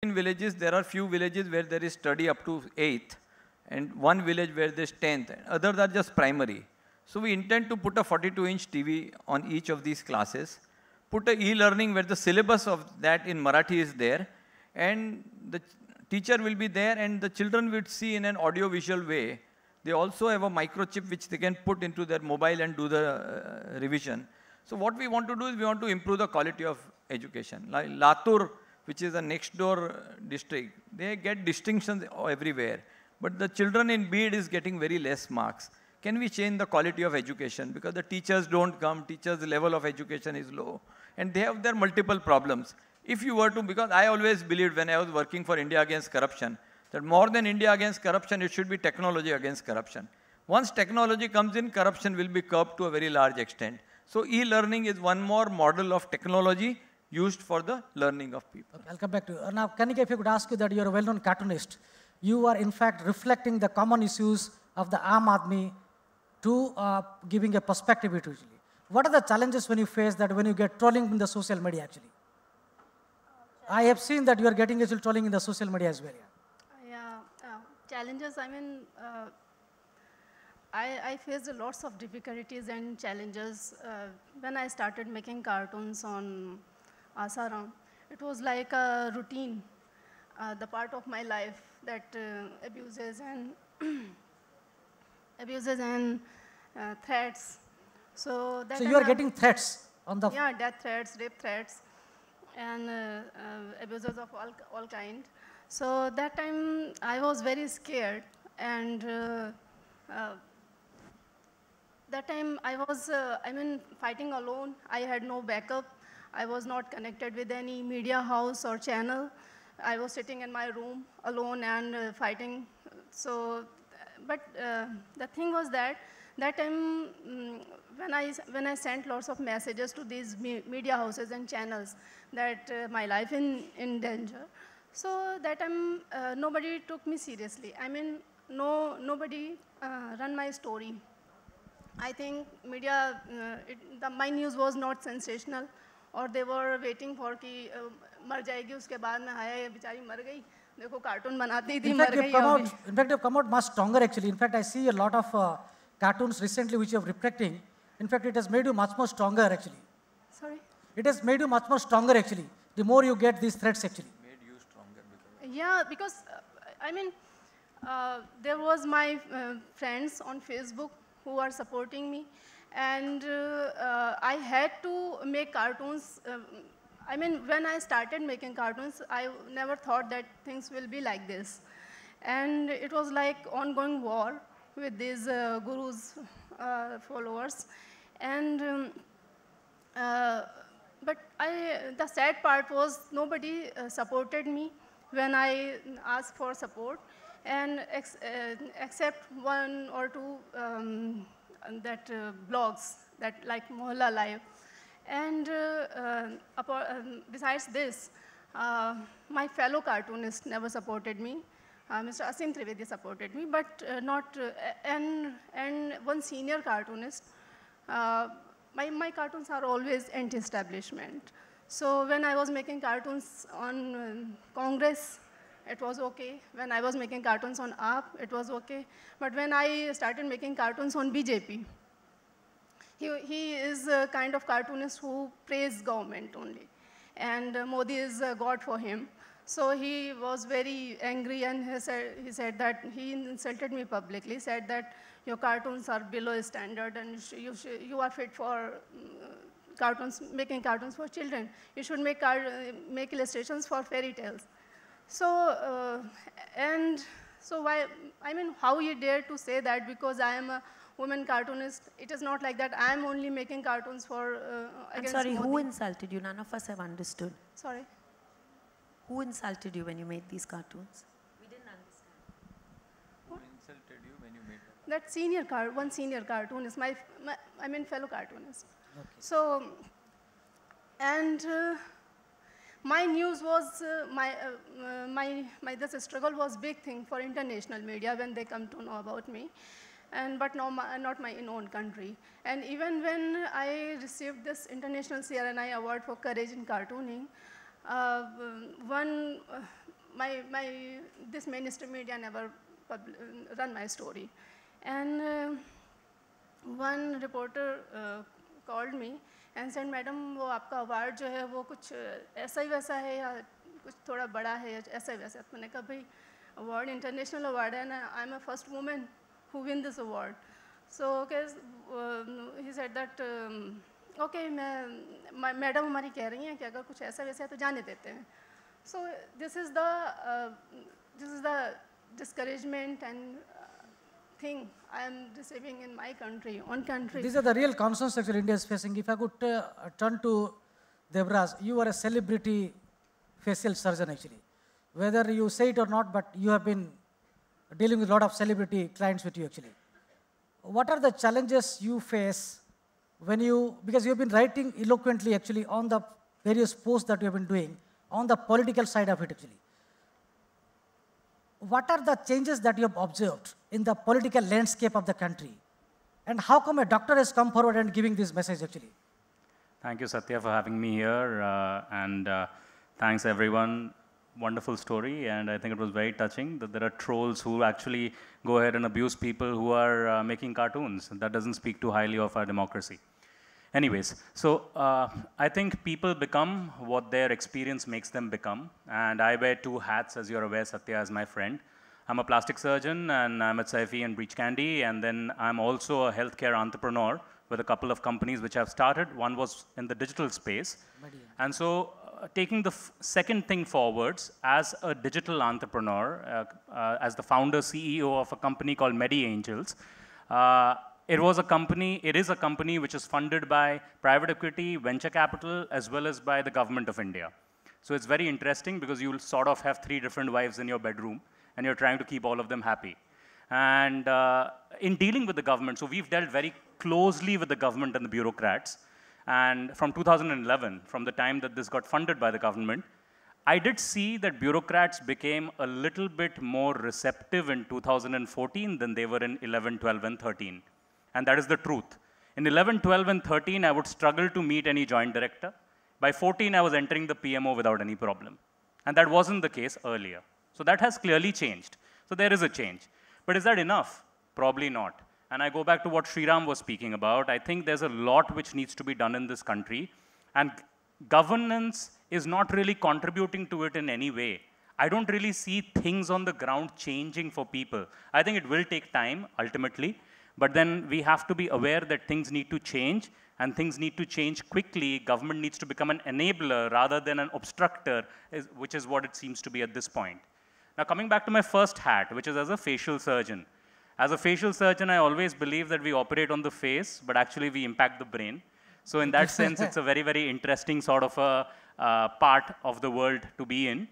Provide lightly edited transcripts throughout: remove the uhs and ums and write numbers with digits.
In villages, there are few villages where there is study up to 8th, and one village where there's 10th. Others are just primary. So we intend to put a 42-inch TV on each of these classes, put a e-learning where the syllabus of that in Marathi is there, and the teacher will be there, and the children will see in an audio-visual way. They also have a microchip which they can put into their mobile and do the revision. So what we want to do is we want to improve the quality of education. Like Latur, which is a next door district, they get distinctions everywhere. But the children in Bid is getting very less marks. Can we change the quality of education? Because the teachers don't come, teachers' level of education is low. And they have their multiple problems. If you were to, because I always believed when I was working for India Against Corruption, that more than India Against Corruption, it should be technology against corruption. Once technology comes in, corruption will be curbed to a very large extent. So e-learning is one more model of technology used for the learning of people. Okay, I'll come back to you. Now, Kanika, if you could ask you that you're a well-known cartoonist, you are in fact reflecting the common issues of the Aam Aadmi to giving a perspective usually. What are the challenges when you face that when you get trolling in the social media actually? I have seen that you are getting actual trolling in the social media as well. Challenges, I mean, I faced lots of difficulties and challenges when I started making cartoons on Asaram. It was like a routine, the part of my life that abuses and threats. So you are getting threats on the... Yeah, death threats, rape threats, and abuses of all kind. So that time I was very scared, and that time I was, fighting alone. I had no backup. I was not connected with any media house or channel. I was sitting in my room alone and fighting. So, but the thing was that time when I sent lots of messages to these media houses and channels that my life in danger. So that time nobody took me seriously. I mean, nobody run my story. I think media, my news was not sensational, or they were waiting for कि मर जाएगी उसके बाद में हाय बेचारी मर गई देखो कार्टून बनाती थी मर गई In fact, you've come out much stronger actually. In fact, I see a lot of cartoons recently which you are reflecting. In fact, it has made you much more stronger actually. Sorry? It has made you much more stronger actually. The more you get these threats actually. Made you stronger because... Yeah, because I mean, there was my friends on Facebook who are supporting me, and I had to make cartoons. I mean, when I started making cartoons, I never thought that things will be like this. And it was like ongoing war with these gurus' followers. And, but the sad part was nobody supported me when I asked for support, and except one or two blogs that like Mohalla Live. And besides this, my fellow cartoonist never supported me. Mr. Asim Trivedi supported me, but not, and one senior cartoonist. My cartoons are always anti-establishment. So when I was making cartoons on Congress, it was okay. When I was making cartoons on AAP, it was okay. But when I started making cartoons on BJP, he is a kind of cartoonist who praised government only. And Modi is God for him. So he was very angry, and he said that he insulted me publicly, said that your cartoons are below standard and you are fit for cartoons, making cartoons for children. You should make illustrations for fairy tales. So, and so why, I mean, how you dare to say that because I am a woman cartoonist? It is not like that. I am only making cartoons for against I'm sorry, Modi. who insulted you? None of us have understood. Sorry? Who insulted you when you made these cartoons? We didn't understand. Who insulted you when you made them? That one senior cartoonist, I mean fellow cartoonist. Okay. So, and my news was, this struggle was big thing for international media when they come to know about me, but no, not my own country. And even when I received this International CRNI Award for Courage in Cartooning, one this mainstream media never run my story. And one reporter called me and said, "Madam, वो आपका award जो है वो कुछ ऐसा ही वैसा है या कुछ थोड़ा बड़ा है या ऐसा ही वैसा?" मैंने कहा, भाई award international award है and I'm a first woman who win this award. So he said that okay, madam हमारी कह रही हैं कि अगर कुछ ऐसा वैसा है तो जाने देते हैं. So this is the discouragement and thing I am receiving in my country, on country. These are the real concerns actually India is facing. If I could turn to Debraj, you are a celebrity facial surgeon actually. Whether you say it or not, but you have been dealing with a lot of celebrity clients with you actually. What are the challenges you face when because you have been writing eloquently actually on the various posts that you have been doing on the political side of it actually. What are the changes that you have observed in the political landscape of the country? And how come a doctor has come forward and giving this message actually? Thank you, Satya, for having me here. Thanks, everyone. Wonderful story. And I think it was very touching that there are trolls who actually go ahead and abuse people who are making cartoons. That doesn't speak too highly of our democracy. Anyways, so I think people become what their experience makes them become. And I wear two hats, as you're aware, Satya, as my friend. I'm a plastic surgeon, and I'm at Saifi and Breach Candy. And then I'm also a healthcare entrepreneur with a couple of companies which I've started. One was in the digital space. And so taking the second thing forwards, as a digital entrepreneur, as the founder CEO of a company called Medi Angels, it is a company which is funded by private equity, venture capital, as well as by the government of India. So it's very interesting because you'll sort of have 3 different wives in your bedroom and you're trying to keep all of them happy. And in dealing with the government, so we've dealt very closely with the government and the bureaucrats. And from 2011, from the time that this got funded by the government, I did see that bureaucrats became a little bit more receptive in 2014 than they were in 11, 12, and 13. And that is the truth. In 11, 12, and 13, I would struggle to meet any joint director. By 14, I was entering the PMO without any problem. And that wasn't the case earlier. So that has clearly changed. So there is a change. But is that enough? Probably not. And I go back to what Sriram was speaking about. I think there's a lot which needs to be done in this country. And governance is not really contributing to it in any way. I don't really see things on the ground changing for people. I think it will take time, ultimately. But then we have to be aware that things need to change, and things need to change quickly. Government needs to become an enabler rather than an obstructor, which is what it seems to be at this point. Now, coming back to my first hat, which is as a facial surgeon. As a facial surgeon, I always believe that we operate on the face, but actually we impact the brain. So in that sense, it's a very, very interesting sort of a part of the world to be in.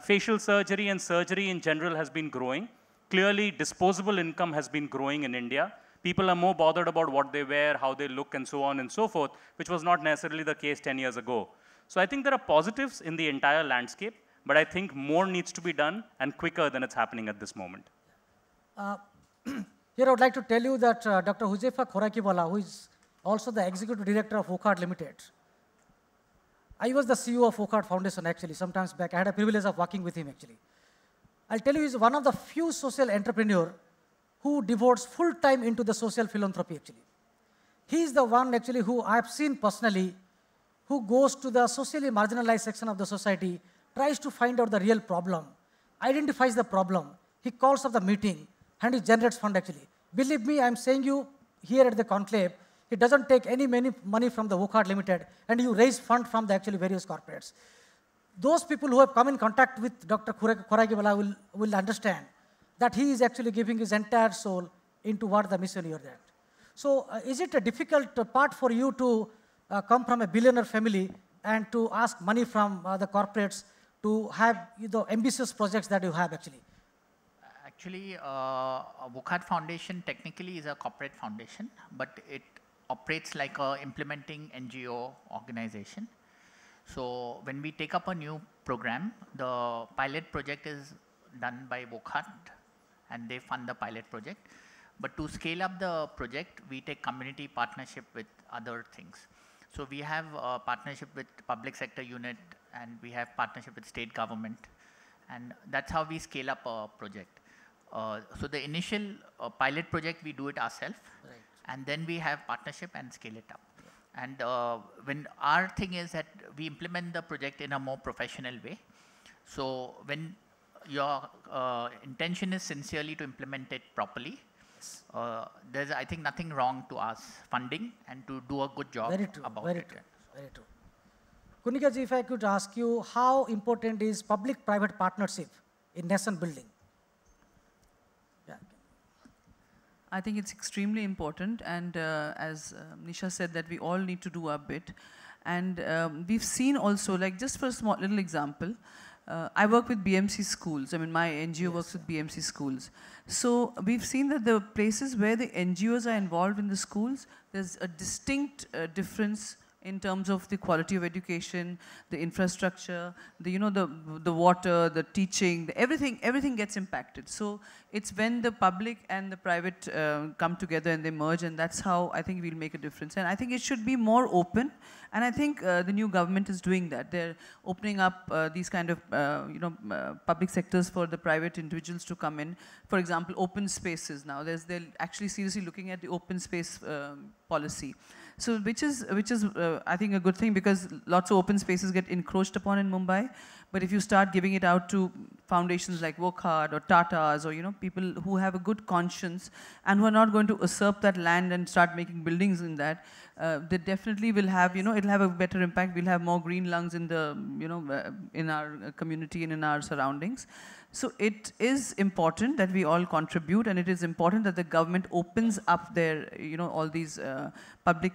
Facial surgery and surgery in general has been growing. Clearly, disposable income has been growing in India. People are more bothered about what they wear, how they look, and so on and so forth, which was not necessarily the case 10 years ago. So I think there are positives in the entire landscape, but I think more needs to be done and quicker than it's happening at this moment. Here I would like to tell you that Dr. Huzaifa Khorakiwala, who is also the Executive Director of Wockhardt Limited. I was the CEO of Wockhardt Foundation actually, sometimes back. I had a privilege of working with him actually. I'll tell you, he's one of the few social entrepreneurs who devotes full time into the social philanthropy actually. He is the one actually who I have seen personally, who goes to the socially marginalized section of the society, tries to find out the real problem, identifies the problem, he calls up the meeting, and he generates fund actually. Believe me, I'm saying you here at the Conclave, he doesn't take any money from the Wockhardt Limited, and you raise fund from the actually various corporates. Those people who have come in contact with Dr. Khorakiwala will understand that he is actually giving his entire soul into what the mission you are at. So is it a difficult part for you to come from a billionaire family and to ask money from the corporates to have the ambitious projects that you have actually? Actually, Wockhardt Foundation technically is a corporate foundation, but it operates like a implementing NGO organization. So when we take up a new program, the pilot project is done by Wockhardt and they fund the pilot project. But to scale up the project, we take community partnership with other things. So we have a partnership with public sector unit and we have partnership with state government, and that's how we scale up a project. So the initial pilot project, we do it ourselves, right, and then we have partnership and scale it up. And when our thing is that we implement the project in a more professional way. So when your intention is sincerely to implement it properly, there's, I think, nothing wrong to ask funding and to do a good job about it. Very true. Kunickaa ji, if I could ask you, how important is public-private partnership in nation building? Yeah. I think it's extremely important, and as Nisha said, that we all need to do our bit. And we've seen also, like just for a small little example, I work with BMC schools. I mean, my NGO works with BMC schools. So we've seen that the places where the NGOs are involved in the schools, there's a distinct difference in terms of the quality of education, the infrastructure, the water, the teaching, everything gets impacted. So it's when the public and the private come together and they merge, and that's how I think we'll make a difference. And I think it should be more open, and I think the new government is doing that. They're opening up these kind of public sectors for the private individuals to come in. For example, open spaces now. They're actually seriously looking at the open space policy. So which is I think a good thing, because lots of open spaces get encroached upon in Mumbai. But if you start giving it out to foundations like Work Hard or Tatas, or people who have a good conscience and who are not going to usurp that land and start making buildings in that, they definitely will have, it'll have a better impact. We'll have more green lungs in the, in our community and in our surroundings. So it is important that we all contribute, and it is important that the government opens up their, all these public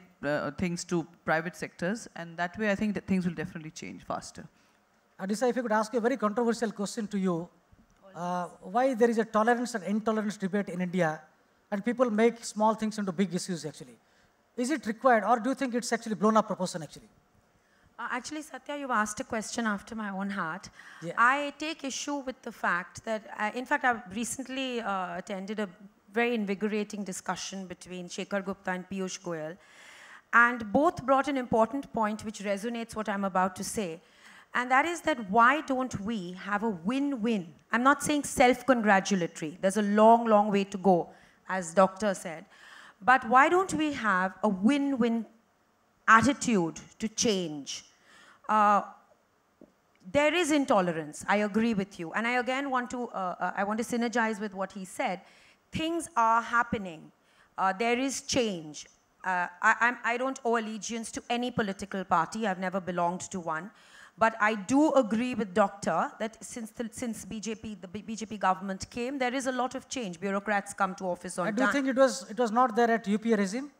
things to private sectors, and that way I think that things will definitely change faster. Adisa, if I could ask you a very controversial question to you, why there is a tolerance and intolerance debate in India, and people make small things into big issues actually? Is it required, or do you think it's actually blown up proportion actually? Actually, Satya, you've asked a question after my own heart. Yeah. I take issue with the fact that, in fact, I've recently attended a very invigorating discussion between Shekhar Gupta and Piyush Goyal, and both brought an important point which resonates what I'm about to say, and that is that why don't we have a win-win? I'm not saying self-congratulatory. There's a long, long way to go, as Doctor said, but why don't we have a win-win attitude to change? There is intolerance, I agree with you. And I again want to synergize with what he said. Things are happening. There is change. I don't owe allegiance to any political party. I've never belonged to one. But I do agree with Doctor that since the BJP government came, there is a lot of change. Bureaucrats come to office on time. Do you think it was not there at UPA regime?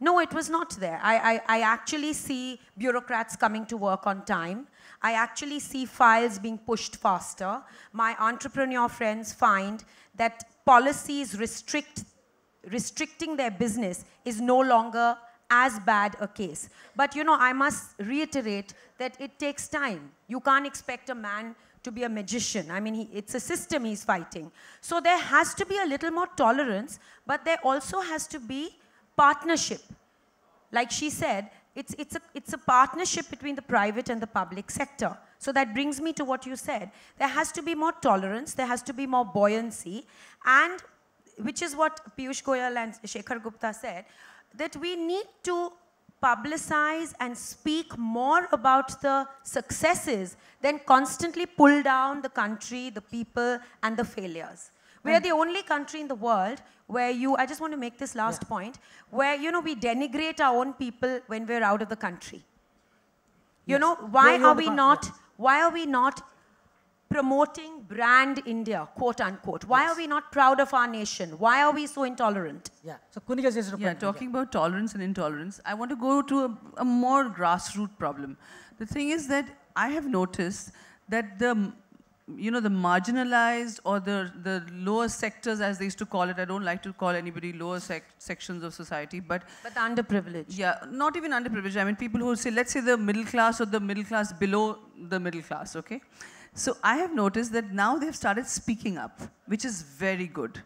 No, it was not there. I actually see bureaucrats coming to work on time. I actually see files being pushed faster. My entrepreneur friends find that policies restricting their business is no longer as bad a case. But I must reiterate that it takes time. You can't expect a man to be a magician. I mean, it's a system he's fighting. So there has to be a little more tolerance, but there also has to be partnership. Like she said, it's a partnership between the private and the public sector. So that brings me to what you said. There has to be more tolerance, there has to be more buoyancy, and which is what Piyush Goyal and Shekhar Gupta said, that we need to publicize and speak more about the successes than constantly pull down the country, the people, and the failures. We are the only country in the world where I just want to make this last point, where, we denigrate our own people when we're out of the country. Why are we not promoting brand India, quote unquote? Why are we not proud of our nation? Why are we so intolerant? Yeah, so Kunickaa is talking about tolerance and intolerance, I want to go to a more grassroots problem. The thing is that I have noticed that the marginalized or the lower sectors, as they used to call it, I don't like to call anybody lower sections of society, but underprivileged. Yeah, not even underprivileged. I mean, people who say, let's say the middle class or the middle class below the middle class, okay? So I have noticed that now they've started speaking up, which is very good.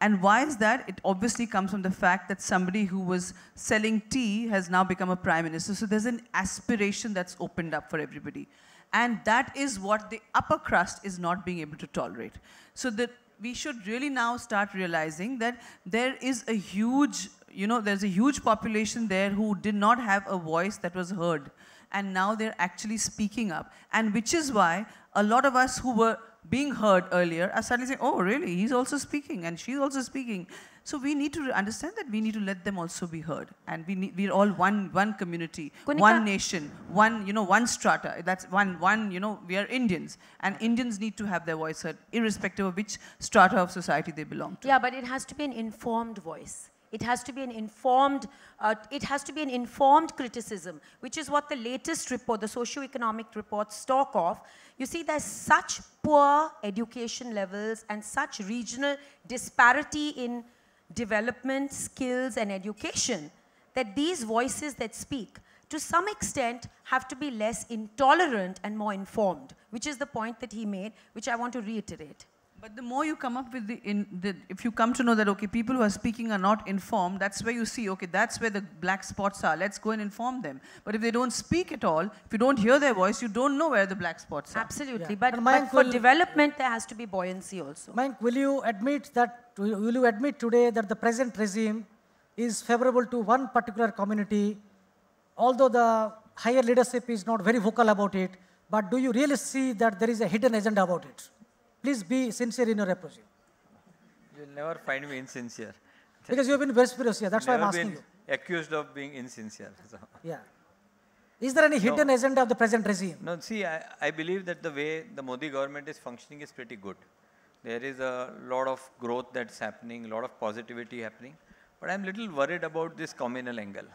And why is that? It obviously comes from the fact that somebody who was selling tea has now become a prime minister. So there's an aspiration that's opened up for everybody. And that is what the upper crust is not being able to tolerate. So that we should really now start realizing that there is a huge, there's a huge population there who did not have a voice that was heard. And now they're actually speaking up. And which is why a lot of us who were being heard earlier are suddenly saying, oh, really? He's also speaking and she's also speaking. So we need to understand that we need to let them also be heard. And we're all one community, Kunickaa, one nation, one strata. That's we are Indians. And Indians need to have their voice heard, irrespective of which strata of society they belong to. Yeah, but it has to be an informed voice. It has to be an informed, criticism, which is what the latest report, the socio-economic reports talk of. You see, there's such poor education levels and such regional disparity in development, skills, and education that these voices that speak, to some extent, have to be less intolerant and more informed, which is the point that he made, which I want to reiterate. But the more you come up with if you come to know that, okay, people who are speaking are not informed, that's where you see, okay, that's where the black spots are. Let's go and inform them. But if they don't speak at all, if you don't hear their voice, you don't know where the black spots are. Absolutely. Yeah. But for development, there has to be buoyancy also. Mayank, will you admit today that the present regime is favorable to one particular community, although the higher leadership is not very vocal about it, but do you really see that there is a hidden agenda about it? Please be sincere in your approach. You'll never find me insincere. Because you have been very serious here. That's why I'm asking you. Accused of being insincere. So. Yeah. Is there any hidden agenda of the present regime? No, see, I believe that the way the Modi government is functioning is pretty good. There is a lot of growth that's happening, a lot of positivity happening. But I'm a little worried about this communal angle.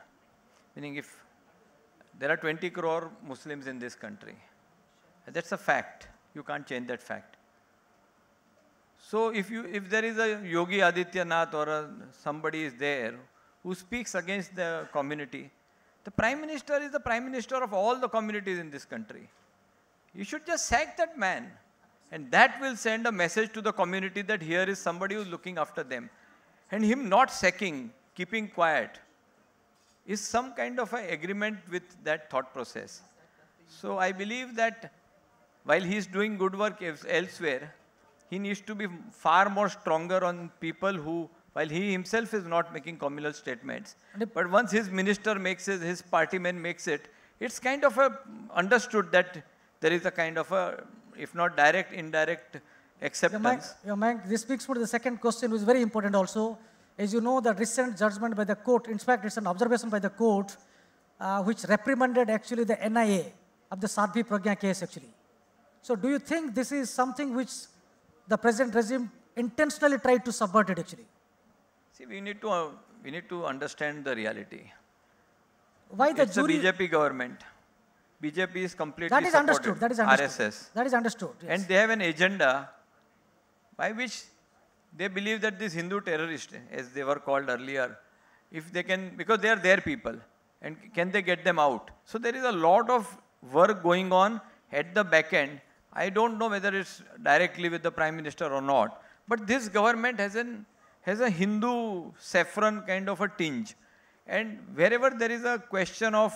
Meaning if there are 20 crore Muslims in this country, that's a fact. You can't change that fact. So if there is a Yogi Adityanath or somebody is there who speaks against the community, the Prime Minister is the Prime Minister of all the communities in this country. You should just sack that man. And that will send a message to the community that here is somebody who's looking after them. And him not sacking, keeping quiet, is some kind of an agreement with that thought process. So I believe that while he's doing good work elsewhere, he needs to be far more stronger on people who, while he himself is not making communal statements, but once his minister makes it, his party man makes it, it's kind of understood that there is a kind of a, if not direct, indirect acceptance. Mayank, this speaks for the second question, which is very important also. As you know, the recent judgment by the court, in fact, it's an observation by the court, which reprimanded actually the NIA of the Sadhvi Pragya case actually. So do you think this is something which the present regime intentionally tried to subvert it actually? See, we need to understand the reality. Why the jury? It's a BJP government. BJP is completely that is understood. That is understood. RSS. That is understood. Yes. And they have an agenda by which they believe that these Hindu terrorists, as they were called earlier, if they can, because they are their people, and can they get them out? So there is a lot of work going on at the back end. I don't know whether it's directly with the Prime Minister or not, but this government has a Hindu saffron kind of a tinge. And wherever there is a question of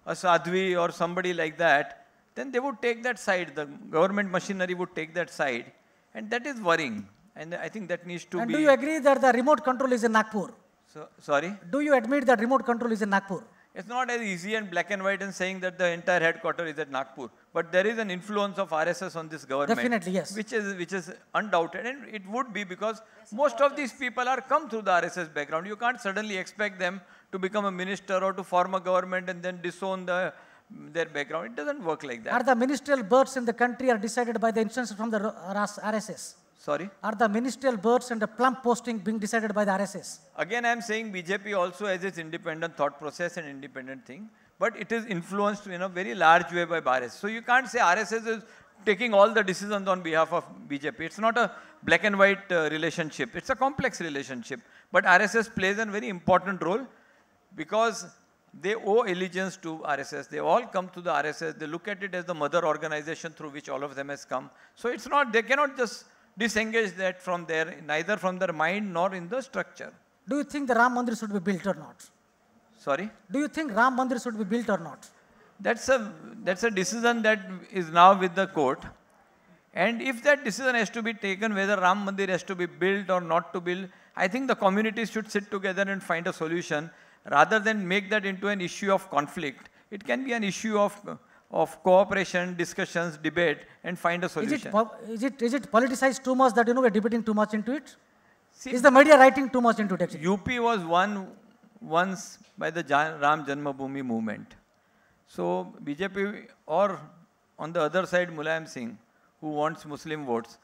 a Sadhvi or somebody like that, then they would take that side. The government machinery would take that side. And that is worrying. And I think that needs to be... And do you agree that the remote control is in Nagpur? Sorry? Do you admit that remote control is in Nagpur? It's not as easy and black and white and saying that the entire headquarters is at Nagpur. But there is an influence of RSS on this government. Definitely, yes. Which is undoubted. And it would be because most of these people are come through the RSS background. You can't suddenly expect them to become a minister or to form a government and then disown their background. It doesn't work like that. Are the ministerial berths in the country are decided by the instance from the RSS? Sorry? Are the ministerial berths and the plump posting being decided by the RSS? Again, I am saying BJP also has its independent thought process and independent thing, but it is influenced in a very large way by RSS. So you can't say RSS is taking all the decisions on behalf of BJP. It's not a black and white relationship. It's a complex relationship. But RSS plays a very important role because they owe allegiance to RSS. They all come to the RSS. They look at it as the mother organization through which all of them has come. So it's not, they cannot just disengage that from their, neither from their mind nor in the structure. Do you think the Ram Mandir should be built or not? Sorry? Do you think Ram Mandir should be built or not? that's a decision that is now with the court. And if that decision has to be taken, whether Ram Mandir has to be built or not to build, I think the communities should sit together and find a solution rather than make that into an issue of conflict. It can be an issue of cooperation, discussions, debate, and find a solution. Is it politicized too much that we're debating too much into it? See, is the media writing too much into it actually? UP was won once by the Ram Janmabhoomi movement. So BJP or on the other side Mulayam Singh, who wants Muslim votes,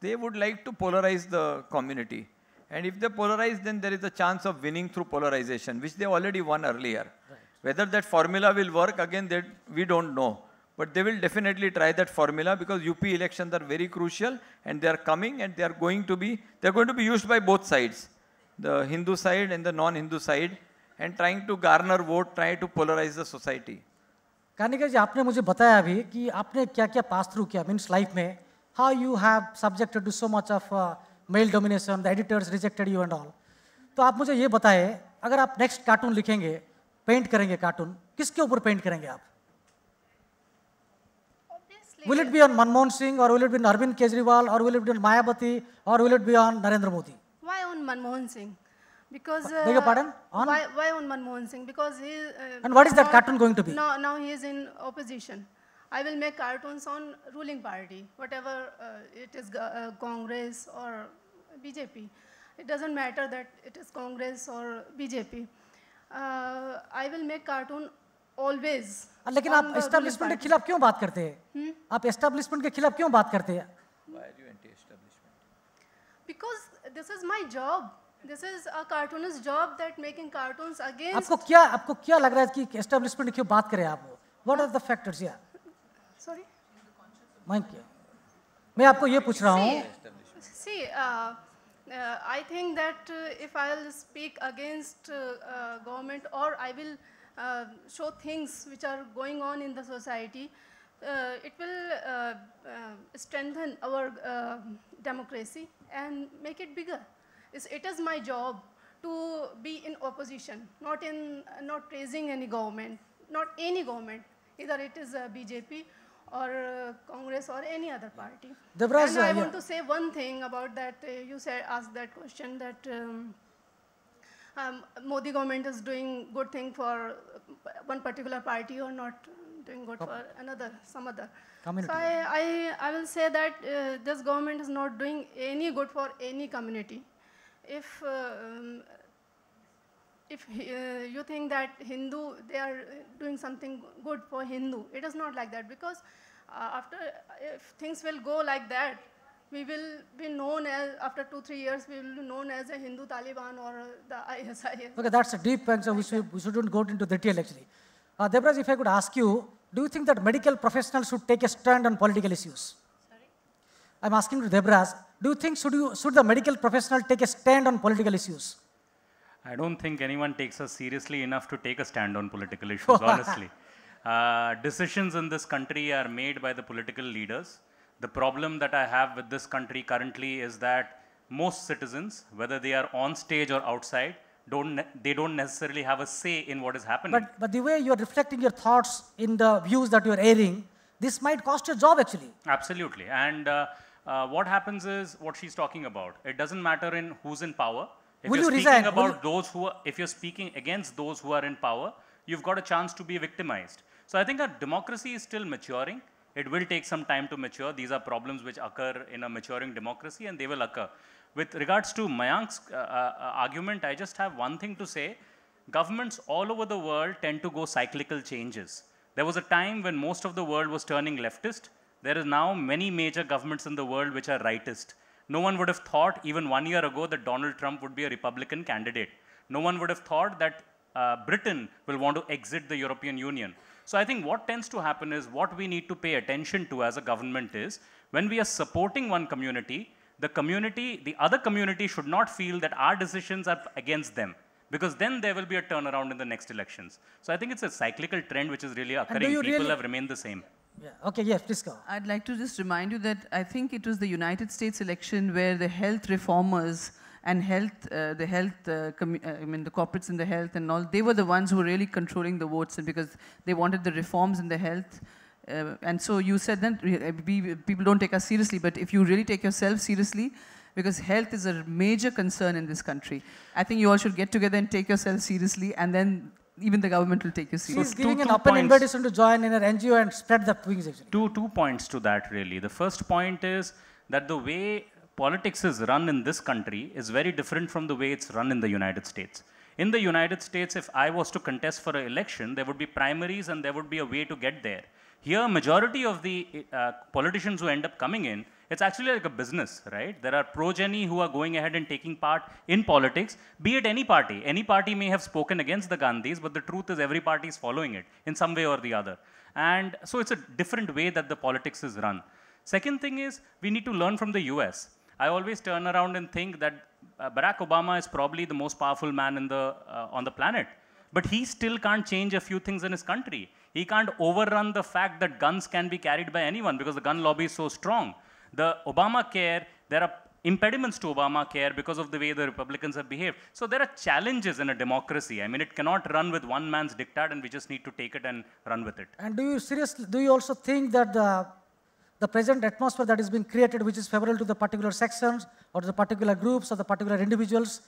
they would like to polarize the community. And if they polarize, then there is a chance of winning through polarization, which they already won earlier. Right. Whether that formula will work again, that we don't know. But they will definitely try that formula because UP elections are very crucial and they are coming and they're going to be used by both sides, the Hindu side and the non-Hindu side, and trying to garner vote, try to polarize the society. Kanika जी, आपने मुझे बताया अभी कि आपने क्या-क्या pass through किया, means life में, how you have subjected to so much of male domination, the editors rejected you and all. तो आप मुझे ये बताएं, अगर आप next cartoon लिखेंगे, paint करेंगे cartoon, किसके ऊपर paint करेंगे आप? Will it be on Manmohan Singh, or will it be on Arvind Kejriwal, or will it be on Mayawati, or will it be on Narendra Modi? Why on Manmohan Singh? Because beg your pardon? Why on Manmohan Singh? Because he and what is that cartoon going to be? Now he is in opposition. I will make cartoons on ruling party, whatever it is, Congress or BJP. It doesn't matter that it is Congress or BJP. I will make cartoon always. लेकिन आप establishment के खिलाफ क्यों बात करते हैं? आप establishment के खिलाफ क्यों बात करते हैं? Why are you anti-establishment? Because this is my job. This is a cartoonist job that making cartoons against. आपको क्या लग रहा है कि establishment क्यों बात करें आप? What are the factors here? Sorry. मैं आपको ये पूछ रहा हूँ. See, I think that if I will speak against government or I will show things which are going on in the society, it will strengthen our democracy and make it bigger. It is my job to be in opposition, not praising any government, not any government, either it is BJP or Congress or any other party. Debraj, and I want to say one thing about that. You asked that question that Modi government is doing good thing for one particular party or not doing good for some other. Community. So I will say that this government is not doing any good for any community. If you think that Hindu, they are doing something good for Hindu, it is not like that, because if things will go like that, we will be known as, after 2-3 years, we will be known as a Hindu Taliban or the IOSIS. Okay, that's a deep point, so we shouldn't go into detail actually. Debraj, if I could ask you, do you think that medical professionals should take a stand on political issues? Sorry? I'm asking to Debraj, do you think should the medical professional take a stand on political issues? I don't think anyone takes us seriously enough to take a stand on political issues, honestly. Decisions in this country are made by the political leaders. The problem that I have with this country currently is that most citizens, whether they are on stage or outside, they don't necessarily have a say in what is happening. But the way you are reflecting your thoughts in the views that you are airing, this might cost your job actually. Absolutely. And what happens is what she's talking about. It doesn't matter in who's in power. If Will you're you speaking resign? about those who are, if you're speaking against those who are in power, you've got a chance to be victimized. So I think our democracy is still maturing. It will take some time to mature. These are problems which occur in a maturing democracy, and they will occur. With regards to Mayank's argument, I just have one thing to say. Governments all over the world tend to go cyclical changes. There was a time when most of the world was turning leftist. There is now many major governments in the world which are rightist. No one would have thought even 1 year ago that Donald Trump would be a Republican candidate. No one would have thought that Britain will want to exit the European Union. So I think what tends to happen is what we need to pay attention to as a government is when we are supporting one community, the other community should not feel that our decisions are against them, because then there will be a turnaround in the next elections. So I think it's a cyclical trend which is really occurring. People have remained the same. Yeah. Okay, yes, please go. I'd like to just remind you that I think it was the United States election where the health reformers and health, the corporates in the health and all, they were the ones who were really controlling the votes, and because they wanted the reforms in the health. And so you said that people don't take us seriously, but if you really take yourself seriously, because health is a major concern in this country, I think you all should get together and take yourself seriously, and then even the government will take you seriously. She's giving an open invitation to join in her NGO and spread the wings, actually. Two points to that, really. The first point is that the way politics is run in this country is very different from the way it's run in the United States. In the United States, if I was to contest for an election, there would be primaries and there would be a way to get there. Here, majority of the politicians who end up coming in, it's actually like a business, right? There are progeny who are going ahead and taking part in politics, be it any party. Any party may have spoken against the Gandhis, but the truth is every party is following it in some way or the other. And so it's a different way that the politics is run. Second thing is, we need to learn from the US. I always turn around and think that Barack Obama is probably the most powerful man in on the planet. But he still can't change a few things in his country. He can't overrun the fact that guns can be carried by anyone because the gun lobby is so strong. The Obamacare, there are impediments to Obamacare because of the way the Republicans have behaved. So there are challenges in a democracy. I mean, it cannot run with one man's diktat, and we just need to take it and run with it. And do you also think that the present atmosphere that is being created, which is favorable to the particular sections or to the particular groups or the particular individuals,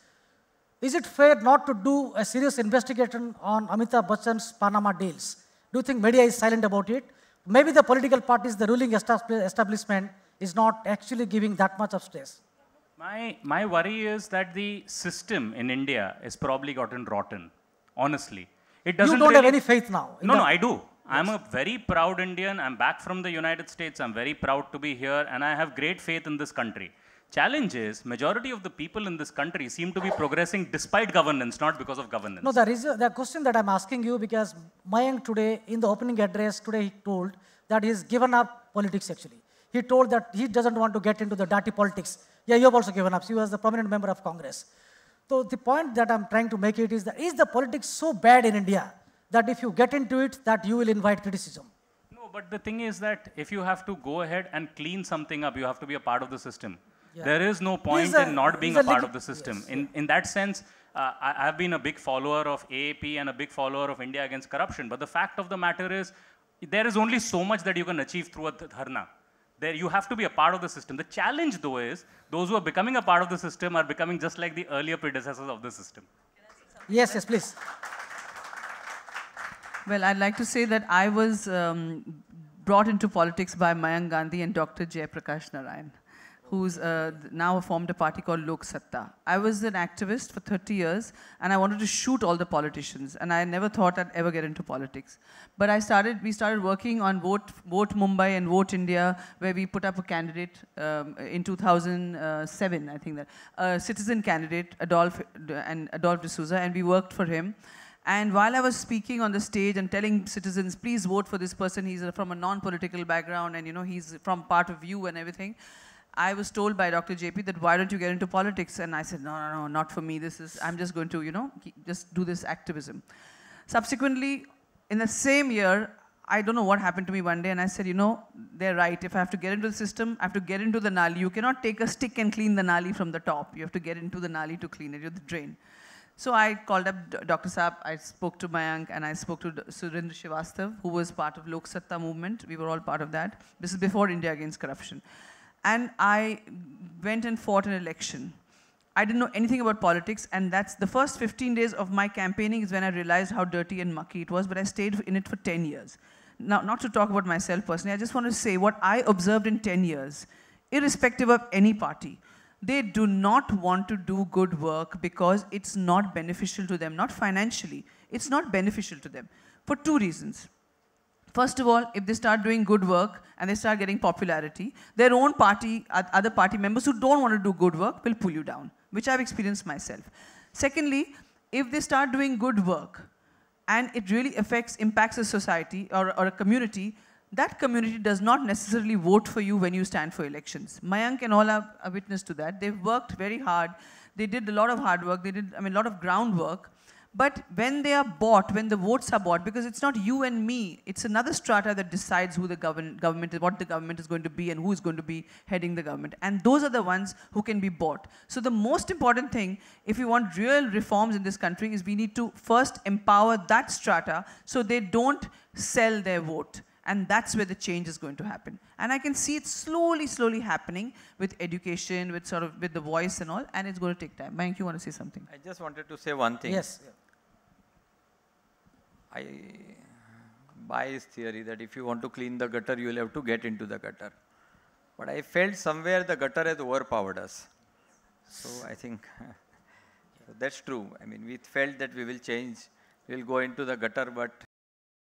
is it fair not to do a serious investigation on Amitabh Bachchan's Panama deals? Do you think media is silent about it? Maybe the political parties, the ruling establishment is not actually giving that much of stress. My worry is that the system in India has probably gotten rotten, honestly. It doesn't You don't have any faith now? No, I do. Yes. I'm a very proud Indian. I'm back from the United States. I'm very proud to be here, and I have great faith in this country. Challenge is, majority of the people in this country seem to be progressing despite governance, not because of governance. No, the question that I'm asking you, because Mayank today, in the opening address, today he told that he's given up politics actually. He told that he doesn't want to get into the dirty politics. Yeah, you have also given up. He was the prominent member of Congress. So the point that I'm trying to make it is that, is the politics so bad in India that if you get into it, that you will invite criticism? No, but the thing is that if you have to go ahead and clean something up, you have to be a part of the system. Yeah. There is no point in not being a part of the system. Yes, in that sense, I have been a big follower of AAP and a big follower of India Against Corruption. But the fact of the matter is, there is only so much that you can achieve through a dharna. There, you have to be a part of the system. The challenge, though, is those who are becoming a part of the system are becoming just like the earlier predecessors of the system. Yes, yes, please. Well, I'd like to say that I was brought into politics by Mayank Gandhi and Dr. Jayaprakash Narayan, who's now formed a party called Lok Satta. I was an activist for 30 years, and I wanted to shoot all the politicians, and I never thought I'd ever get into politics. But we started working on Vote Mumbai and Vote India, where we put up a candidate in 2007, I think that, a citizen candidate, Adolf D'Souza, and we worked for him. And while I was speaking on the stage and telling citizens, please vote for this person, he's from a non-political background, and he's from part of you and everything, I was told by Dr. JP that why don't you get into politics? And I said, no, not for me. I'm just going to, just do this activism. Subsequently, in the same year, I don't know what happened to me one day, and I said, they're right. If I have to get into the system, I have to get into the nali. You cannot take a stick and clean the nali from the top. You have to get into the nali to clean it, the drain. So I called up Dr. Saab, I spoke to Mayank, and I spoke to Surendra Srivastav, who was part of Lok Satta movement. We were all part of that. This is before India Against Corruption. And I went and fought an election. I didn't know anything about politics, and that's the first 15 days of my campaigning is when I realized how dirty and mucky it was, but I stayed in it for 10 years. Now, not to talk about myself personally, I just want to say what I observed in 10 years, irrespective of any party. They do not want to do good work because it's not beneficial to them, not financially. It's not beneficial to them for two reasons. First of all, if they start doing good work and they start getting popularity, their own party, other party members who don't want to do good work will pull you down, which I've experienced myself. Secondly, if they start doing good work and it really impacts a society or a community, that community does not necessarily vote for you when you stand for elections. Mayank and all are a witness to that. They've worked very hard. They did a lot of hard work. They did, a lot of groundwork. But when they are bought, when the votes are bought, because it's not you and me, it's another strata that decides who the government is, what the government is going to be and who is going to be heading the government. And those are the ones who can be bought. So the most important thing, if we want real reforms in this country, is we need to first empower that strata so they don't sell their vote. And that's where the change is going to happen. And I can see it slowly, slowly happening with education, with with the voice and all, and it's going to take time. Mayank, you want to say something? I just wanted to say one thing. Yes. I buy his theory that if you want to clean the gutter, you will have to get into the gutter. But I felt somewhere the gutter has overpowered us. So I think that's true. I mean, we felt that we will change, we will go into the gutter, but